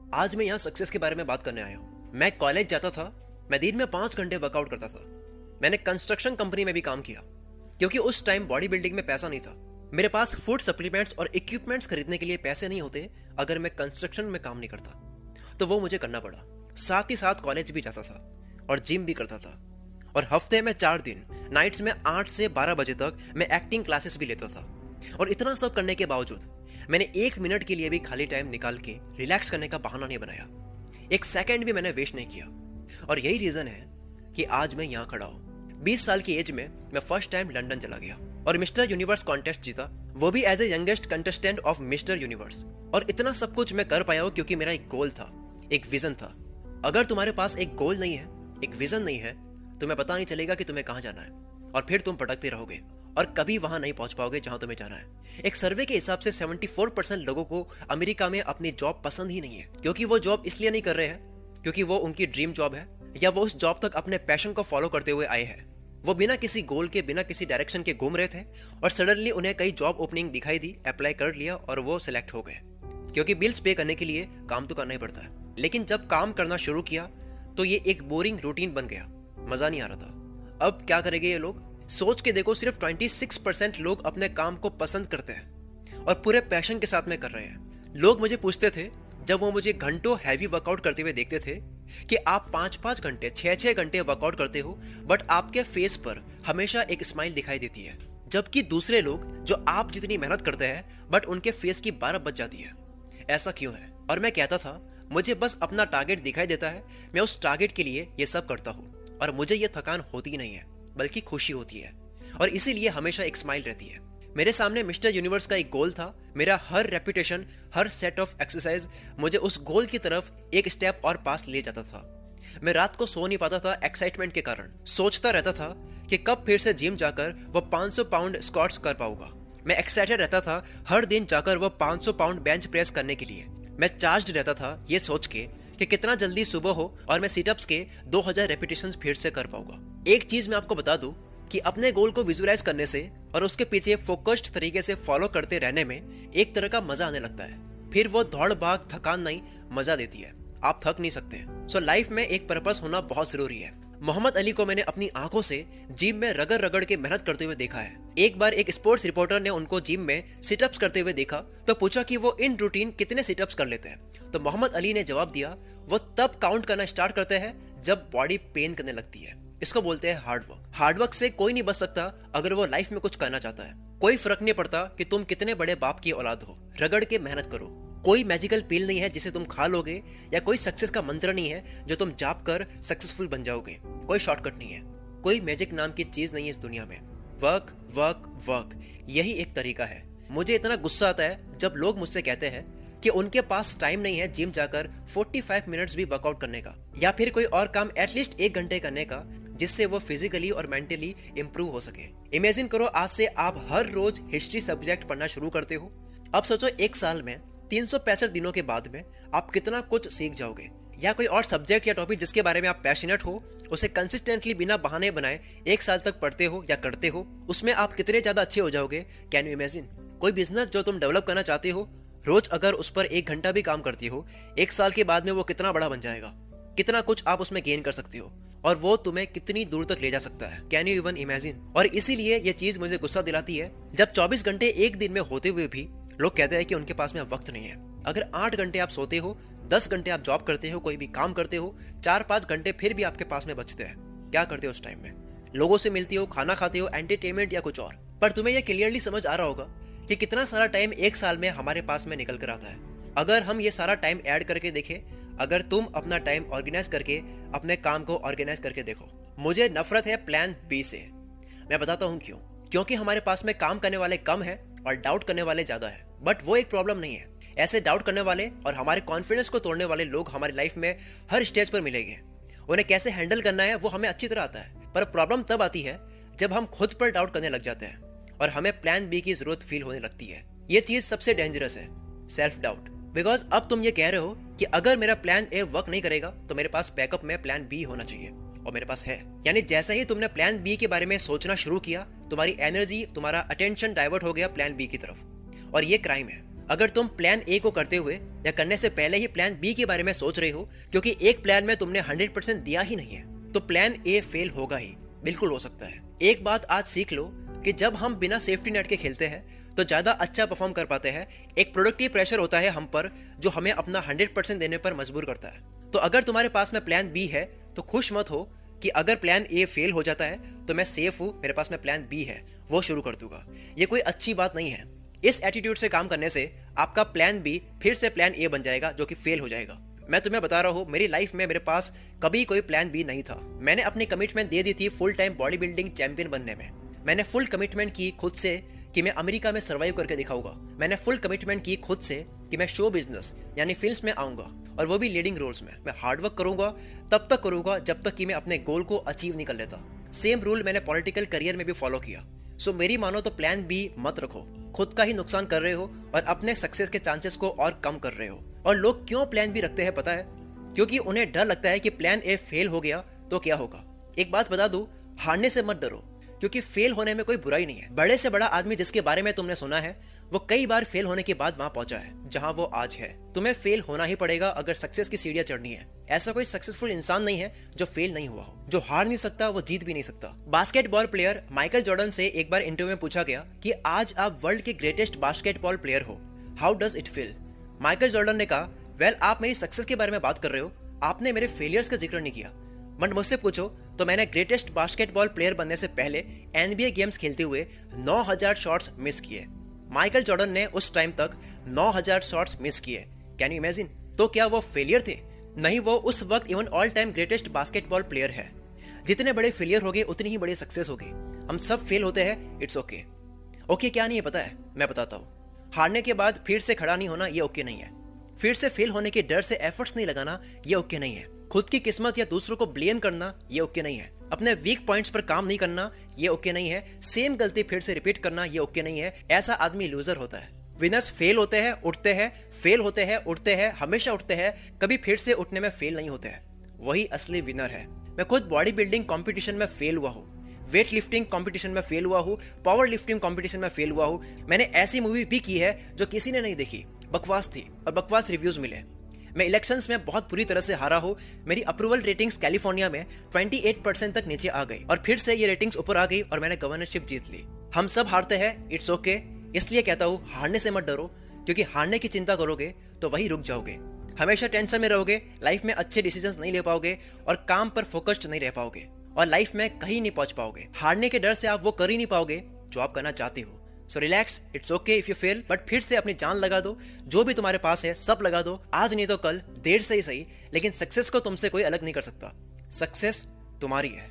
आज मैं यहाँ सक्सेस के बारे में बात करने आया हूँ। मैं कॉलेज जाता था, मैं दिन में 5 घंटे वर्कआउट करता था। मैंने कंस्ट्रक्शन कंपनी में भी काम किया क्योंकि उस टाइम बॉडी बिल्डिंग में पैसा नहीं था। मेरे पास फूड सप्लीमेंट्स और इक्विपमेंट्स खरीदने के लिए पैसे नहीं होते अगर मैं कंस्ट्रक्शन में काम नहीं करता, तो वो मुझे करना पड़ा। साथ ही साथ कॉलेज भी जाता था और जिम भी करता था, और हफ्ते में 4 दिन नाइट्स में 8 से 12 बजे तक मैं एक्टिंग क्लासेस भी लेता था। और इतना सब करने के बावजूद मैंने 1 मिनट के लिए भी खाली टाइम निकाल के रिलैक्स करने का बहाना नहीं बनाया। 1 सेकंड भी मैंने वेस्ट नहीं किया। और यही रीजन है कि आज मैं यहाँ खड़ा हूँ। 20 साल की एज में मैं फर्स्ट टाइम लंदन चला गया और मिस्टर यूनिवर्स कॉन्टेस्ट जीता, वो भी as a youngest contestant of Mister Universe. और इतना सब कुछ मैं कर पाया हूँ क्योंकि मेरा एक गोल था, एक विजन था। अगर तुम्हारे पास एक गोल नहीं है, एक विजन नहीं है, तुम्हें पता नहीं चलेगा कि तुम्हें कहाँ जाना है, और फिर तुम भटकते रहोगे और कभी वहां नहीं पहुंच पाओगे जहां तुम्हें जाना है। एक सर्वे के हिसाब से 74% लोगों को अमेरिका में अपनी जॉब पसंद ही नहीं है, क्योंकि वो जॉब इसलिए नहीं कर रहे हैं क्योंकि वो उनकी ड्रीम जॉब है, या वो उस जॉब तक अपने पैशन को फॉलो करते हुए आए हैं। वो बिना किसी गोल के, बिना किसी डायरेक्शन के घूम रहे थे और सडनली उन्हें कई जॉब ओपनिंग दिखाई दी, अप्लाई कर लिया और वो सिलेक्ट हो गए। क्योंकि बिल्स पे करने के लिए काम तो करना ही पड़ता है। लेकिन जब काम करना शुरू किया तो ये एक बोरिंग रूटीन बन गया, मजा नहीं आ रहा था। अब क्या करेंगे ये लोग? सोच के देखो, सिर्फ 26% लोग अपने काम को पसंद करते हैं और पूरे पैशन के साथ में कर रहे हैं। लोग मुझे पूछते थे, जब वो मुझे घंटों हैवी वर्कआउट करते हुए देखते थे, कि आप 5-5 घंटे, 6-6 घंटे वर्कआउट करते हो, बट आपके फेस पर हमेशा एक स्माइल दिखाई देती है। जबकि दूसरे लोग जो आप जितनी मेहनत करते हैं, बट उनके फेस की 12 बज जाती है। ऐसा क्यों है? और मैं कहता था, मुझे बस अपना टारगेट दिखाई देता है, मैं उस टारगेट के लिए ये सब करता हूँ, और मुझे ये थकान होती नहीं है, बल्कि खुशी होती है, और इसीलिए हमेशा एक स्माइल रहती है। मेरे सामने मिस्टर यूनिवर्स का एक गोल था। मेरा हर रेपुटेशन, हर सेट ऑफ एक्सरसाइज मुझे उस गोल की तरफ एक स्टेप और पास ले जाता था। मैं रात को सो नहीं पाता था एक्साइटमेंट के कारण। सोचता रहता था कि कब फिर से जिम जाकर वो 500 पाउंड स्क्वाट्स कर पाऊंगा। मैं एक्साइटेड रहता था हर दिन जाकर वो 500 पाउंड बेंच प्रेस करने के लिए। मैं चार्ज रहता था ये सोच के कि कितना जल्दी सुबह हो और मैं सिटअप्स के 2000 रेपिटेशंस फिर से कर पाऊंगा। एक चीज मैं आपको बता दूं कि अपने गोल को विजुअलाइज करने से और उसके पीछे फोकस्ड तरीके से फॉलो करते रहने में एक तरह का मजा आने लगता है। फिर वो दौड़ भाग थकान नहीं, मजा देती है। आप थक नहीं सकते। सो लाइफ में एक पर्पस होना बहुत जरूरी है। मोहम्मद अली को मैंने अपनी आंखों से जिम में रगड़ रगड़ के मेहनत करते हुए देखा है। एक बार एक स्पोर्ट्स रिपोर्टर ने उनको जिम में सिटअप्स करते हुए देखा, तो पूछा कि वो इन रूटीन कितने सिटअप्स कर लेते हैं। तो मोहम्मद अली ने जवाब दिया, वो तब काउंट करना स्टार्ट करते हैं जब बॉडी पेन करने लगती है। इसको बोलते हैं हार्डवर्क। हार्डवर्क से कोई नहीं बच सकता अगर वो लाइफ में कुछ करना चाहता है। कोई फर्क नहीं पड़ता कि तुम कितने बड़े बाप की औलाद हो, रगड़ के मेहनत करो। कोई मैजिकल पिल नहीं है जिसे तुम खा लोगे, या कोई सक्सेस का मंत्र नहीं है जो तुम जाप कर सक्सेसफुल बन जाओगे। कोई शॉर्टकट नहीं है, कोई मैजिक नाम की चीज नहीं है इस दुनिया में। वर्क वर्क वर्क, यही एक तरीका है। मुझे इतना गुस्सा आता है जब लोग मुझसे कहते हैं कि उनके पास टाइम नहीं है जिम जाकर 45 मिनट्स भी वर्कआउट करने का, या फिर कोई और काम एटलीस्ट 1 घंटे करने का, जिससे वो फिजिकली और मेंटली इंप्रूव हो सके। इमेजिन करो, आज से आप हर रोज हिस्ट्री सब्जेक्ट पढ़ना शुरू करते हो। अब सोचो 1 साल में 365 दिनों के बाद में आप कितना कुछ सीख जाओगे। या कोई और सब्जेक्ट या टॉपिक जिसके बारे में आप पैशनेट हो, उसे कंसिस्टेंटली बिना बहाने बनाए 1 साल तक पढ़ते हो या करते हो, उसमें आप कितने ज्यादा अच्छे हो जाओगे। Can you imagine? कोई बिजनेस जो तुम डेवलप करना चाहते हो, रोज अगर उस पर 1 घंटा भी काम करती हो, 1 साल के बाद में वो कितना बड़ा बन जाएगा। कितना कुछ आप उसमें गेन कर सकती हो, और वो तुम्हें कितनी दूर तक ले जा सकता है। Can you even imagine? और इसीलिए ये चीज मुझे गुस्सा दिलाती है जब 24 घंटे एक दिन में होते हुए भी लोग कहते हैं कि उनके पास में वक्त नहीं है। अगर 8 घंटे आप सोते हो, 10 घंटे आप जॉब करते हो, कोई भी काम करते हो, 4-5 घंटे फिर भी आपके पास में बचते हैं, क्या करते हो उस टाइम में? लोगों से मिलती हो, खाना खाते हो, एंटरटेनमेंट या कुछ और। पर तुम्हें यह क्लियरली समझ आ रहा होगा कि कितना सारा टाइम 1 साल में हमारे पास में निकल कर आता है। अगर हम ये सारा टाइम ऐड करके देखें, अगर तुम अपना टाइम ऑर्गेनाइज करके अपने काम को ऑर्गेनाइज करके देखो। मुझे नफरत है प्लान बी से। मैं बताता हूँ क्यों। क्योंकि हमारे पास में काम करने वाले कम है और डाउट करने वाले ज्यादा है। बट वो एक प्रॉब्लम नहीं है। ऐसे डाउट करने वाले और हमारे कॉन्फिडेंस को तोड़ने वाले लोग हमारी लाइफ में हर स्टेज पर मिलेंगे। उन्हें कैसे हैंडल करना है वो हमें अच्छी तरह आता है। पर प्रॉब्लम तब आती है जब हम खुद पर डाउट करने लग जाते हैं और हमें प्लान बी की जरूरत फील होने लगती है। ये चीज सबसे डेंजरस है, सेल्फ डाउट। बिकॉज अब तुम ये कह रहे हो कि अगर मेरा प्लान ए वर्क नहीं करेगा तो मेरे पास बैकअप में प्लान बी होना चाहिए, और मेरे पास है। यानी जैसे ही तुमने प्लान बी के बारे में सोचना शुरू किया, तुम्हारी एनर्जी, तुम्हारा अटेंशन डाइवर्ट हो गया प्लान बी की तरफ। और ये क्राइम है। अगर तुम प्लान ए को करते हुए या करने से पहले ही प्लान बी के बारे में सोच रहे हो क्योंकि एक प्लान में तुमने 100% दिया ही नहीं है, तो प्लान ए फेल होगा ही, बिल्कुल हो सकता है। एक बात आज सीख लो कि जब हम बिना सेफ्टी नेट के खेलते हैं तो ज्यादा अच्छा परफॉर्म कर पाते हैं। एक प्रोडक्टिव प्रेशर होता है हम पर जो हमें अपना 100% देने पर मजबूर करता है। तो अगर तुम्हारे पास में प्लान बी है तो खुश मत हो कि अगर प्लान ए फेल हो जाता है तो मैं सेफ हूं, मेरे पास में प्लान बी है, वो शुरू कर दूंगा। ये कोई अच्छी बात नहीं है। इस एटीट्यूड से काम करने से आपका प्लान बी फिर से प्लान ए बन जाएगा जो कि फेल हो जाएगा। मैं तुम्हें बता रहा हूँ, मेरी लाइफ में मेरे पास कभी कोई प्लान बी नहीं था। मैंने अपनी कमिटमेंट दे दी थी full time body building champion बनने में। मैंने फुल कमिटमेंट की खुद से कि मैं अमेरिका में सर्वाइव करके दिखाऊंगा। मैंने फुल कमिटमेंट की खुद से कि मैं शो बिजनेस यानी फिल्म्स में आऊंगा, और वो भी लीडिंग रोल्स में। मैं हार्डवर्क करूंगा, तब तक करूंगा जब तक कि मैं अपने गोल को अचीव नहीं कर लेता। सेम रूल मैंने पॉलिटिकल करियर में भी फॉलो किया। सो मेरी मानो तो प्लान बी मत रखो, खुद का ही नुकसान कर रहे हो और अपने सक्सेस के चांसेस को और कम कर रहे हो। और लोग क्यों प्लान बी रखते हैं पता है? क्योंकि उन्हें डर लगता है कि प्लान ए फेल हो गया तो क्या होगा। एक बात बता दूं, हारने से मत डरो, क्योंकि फेल होने में कोई बुराई नहीं है। बड़े से बड़ा आदमी जिसके बारे में तुमने सुना है वो कई बार फेल होने के बाद वहां पहुंचा है जहां वो आज है। तुम्हें फेल होना ही पड़ेगा अगर सक्सेस की सीढ़ियां चढ़नी है। ऐसा कोई सक्सेसफुल इंसान नहीं है जो फेल नहीं हुआ हो। जो हार नहीं सकता वो जीत भी नहीं सकता। बास्केटबॉल प्लेयर माइकल जॉर्डन से एक बार इंटरव्यू में पूछा गया कि आज आप वर्ल्ड के ग्रेटेस्ट बास्केटबॉल प्लेयर हो, how does it feel? Michael Jordan ने कहा, वेल आप मेरी सक्सेस के बारे में बात कर रहे हो, आपने मेरे फेलियर्स का जिक्र नहीं किया। बट मुझसे पूछो तो मैंने ग्रेटेस्ट बास्केटबॉल प्लेयर बनने से पहले NBA गेम्स खेलते हुए 9000 शॉट्स मिस किए। माइकल जॉर्डन ने उस टाइम तक 9000 शॉट्स मिस किए। Can you imagine? तो क्या वो फेलियर थे? नहीं, वो उस वक्त even all time greatest basketball player है। जितने बड़े फेलियर होगे उतनी ही बड़ी सक्सेस होगी। हम सब फेल होते हैं, इट्स ओके। ओके क्या नहीं है पता है? मैं बताता हूँ। हारने के बाद फिर से खड़ा नहीं होना ये ओके नहीं है। फिर से फेल होने के डर से एफर्ट्स नहीं लगाना ये ओके नहीं है। खुद की किस्मत या दूसरों को ब्लेम करना ये ओके नहीं है। अपने वीक पॉइंट्स पर काम नहीं करना ये ओके नहीं है। सेम गलती फिर से रिपीट करना ये ओके नहीं है। ऐसा आदमी लूजर होता है। विनर्स फेल होते हैं, उठते हैं, फेल होते हैं, उठते हैं, हमेशा उठते हैं, कभी फिर से उठने में फेल नहीं होते हैं। वही असली विनर है। मैं खुद बॉडी बिल्डिंग कॉम्पिटिशन में फेल हुआ हूँ, वेट लिफ्टिंग कॉम्पिटिशन में फेल हुआ हूँ, पावर लिफ्टिंग कॉम्पिटिशन में फेल हुआ हूँ। मैंने ऐसी मूवी भी की है जो किसी ने नहीं देखी, बकवास थी और बकवास रिव्यूज मिले। मैं इलेक्शंस में बहुत बुरी तरह से हारा हूँ। मेरी अप्रूवल रेटिंग्स कैलिफोर्निया में 28% तक नीचे आ गई और फिर से ये रेटिंग्स ऊपर आ गई और मैंने गवर्नरशिप जीत ली। हम सब हारते हैं, इट्स ओके। इसलिए कहता हूँ हारने से मत डरो, क्योंकि हारने की चिंता करोगे तो वही रुक जाओगे। हमेशा टेंशन में रहोगे, लाइफ में अच्छे डिसीजंस नहीं ले पाओगे और काम पर फोकस्ड नहीं रह पाओगे और लाइफ में कहीं नहीं पहुंच पाओगे। हारने के डर से आप वो कर ही नहीं पाओगे जो आप करना चाहते हो। So relax, it's okay if you fail, but फिर से अपनी जान लगा दो। जो भी तुम्हारे पास है सब लगा दो। आज नहीं तो कल, देर से ही सही, लेकिन सक्सेस को तुमसे कोई अलग नहीं कर सकता। सक्सेस तुम्हारी है।